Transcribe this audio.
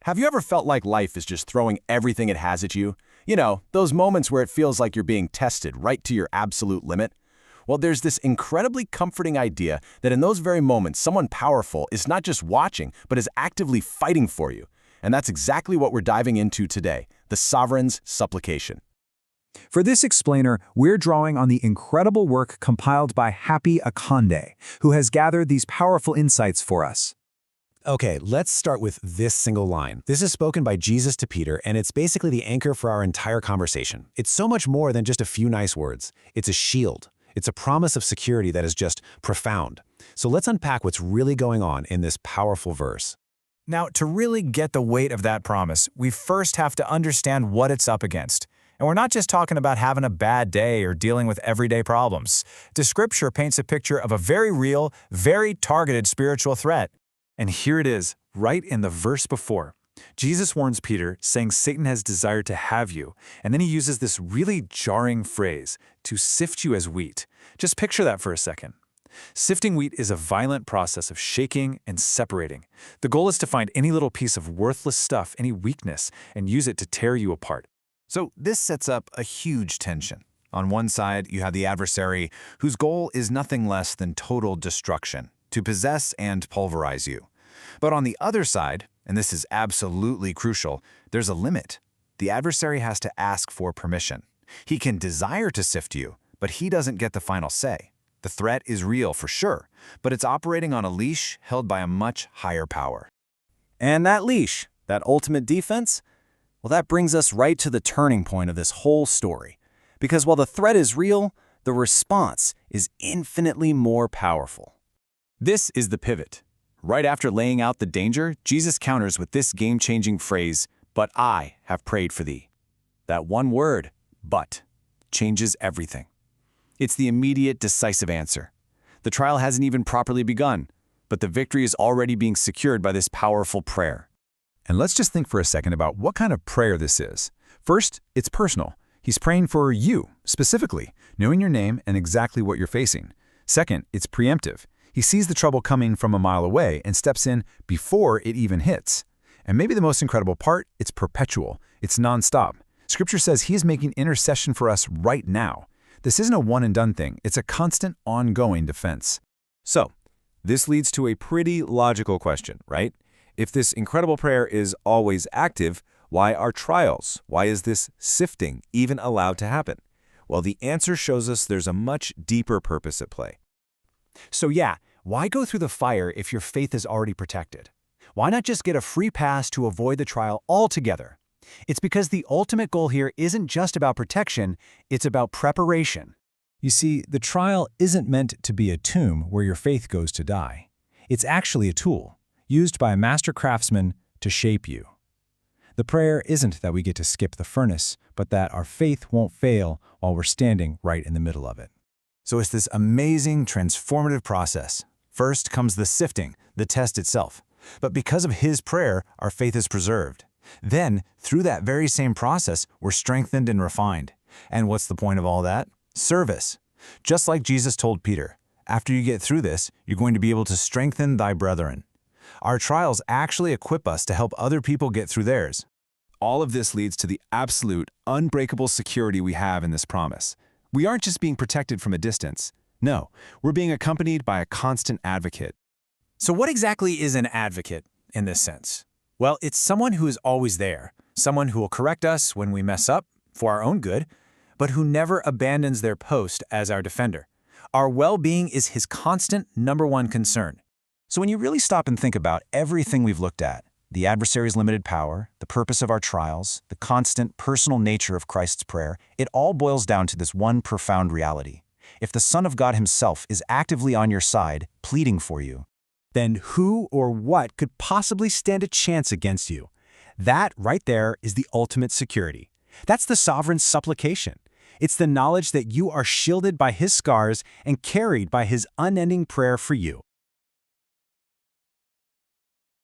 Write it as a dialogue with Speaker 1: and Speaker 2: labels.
Speaker 1: Have you ever felt like life is just throwing everything it has at you? You know, those moments where it feels like you're being tested right to your absolute limit? Well, there's this incredibly comforting idea that in those very moments, someone powerful is not just watching, but is actively fighting for you. And that's exactly what we're diving into today, the Sovereign's Supplication.
Speaker 2: For this explainer, we're drawing on the incredible work compiled by Happy Akande, who has gathered these powerful insights for us.
Speaker 3: Okay, let's start with this single line. This is spoken by Jesus to Peter, and it's basically the anchor for our entire conversation. It's so much more than just a few nice words. It's a shield. It's a promise of security that is just profound. So let's unpack what's really going on in this powerful verse.
Speaker 4: Now, to really get the weight of that promise, we first have to understand what it's up against. And we're not just talking about having a bad day or dealing with everyday problems. The scripture paints a picture of a very real, very targeted spiritual threat.
Speaker 5: And here it is, right in the verse before. Jesus warns Peter, saying Satan has desired to have you, and then he uses this really jarring phrase, to sift you as wheat. Just picture that for a second. Sifting wheat is a violent process of shaking and separating. The goal is to find any little piece of worthless stuff, any weakness, and use it to tear you apart.
Speaker 6: So this sets up a huge tension. On one side, you have the adversary, whose goal is nothing less than total destruction, to possess and pulverize you. But on the other side, and this is absolutely crucial, there's a limit. The adversary has to ask for permission. He can desire to sift you, but he doesn't get the final say. The threat is real for sure, but it's operating on a leash held by a much higher power.
Speaker 1: And that leash, that ultimate defense, well, that brings us right to the turning point of this whole story. Because while the threat is real, the response is infinitely more powerful. This is the pivot. Right after laying out the danger, Jesus counters with this game-changing phrase, "But I have prayed for thee." That one word, "but," changes everything. It's the immediate, decisive answer. The trial hasn't even properly begun, but the victory is already being secured by this powerful prayer.
Speaker 2: And let's just think for a second about what kind of prayer this is. First, it's personal. He's praying for you, specifically, knowing your name and exactly what you're facing. Second, it's preemptive. He sees the trouble coming from a mile away and steps in before it even hits. And maybe the most incredible part, it's perpetual. It's nonstop. Scripture says he is making intercession for us right now. This isn't a one-and-done thing. It's a constant, ongoing defense.
Speaker 1: So, this leads to a pretty logical question, right? If this incredible prayer is always active, why are trials? Why is this sifting even allowed to happen? Well, the answer shows us there's a much deeper purpose at play.
Speaker 4: So yeah, why go through the fire if your faith is already protected? Why not just get a free pass to avoid the trial altogether? It's because the ultimate goal here isn't just about protection, it's about preparation.
Speaker 2: You see, the trial isn't meant to be a tomb where your faith goes to die. It's actually a tool, used by a master craftsman to shape you. The prayer isn't that we get to skip the furnace, but that our faith won't fail while we're standing right in the middle of it.
Speaker 6: So it's this amazing, transformative process. First comes the sifting, the test itself. But because of his prayer, our faith is preserved. Then, through that very same process, we're strengthened and refined. And what's the point of all that? Service. Just like Jesus told Peter, after you get through this, you're going to be able to strengthen thy brethren. Our trials actually equip us to help other people get through theirs.
Speaker 1: All of this leads to the absolute, unbreakable security we have in this promise. We aren't just being protected from a distance. No, we're being accompanied by a constant advocate.
Speaker 4: So what exactly is an advocate in this sense? Well, it's someone who is always there, someone who will correct us when we mess up for our own good, but who never abandons their post as our defender. Our well-being is his constant #1 concern.
Speaker 6: So when you really stop and think about everything we've looked at, the adversary's limited power, the purpose of our trials, the constant personal nature of Christ's prayer, it all boils down to this one profound reality. If the Son of God himself is actively on your side, pleading for you,
Speaker 4: then who or what could possibly stand a chance against you? That right there is the ultimate security. That's the Sovereign's supplication. It's the knowledge that you are shielded by his scars and carried by his unending prayer for you.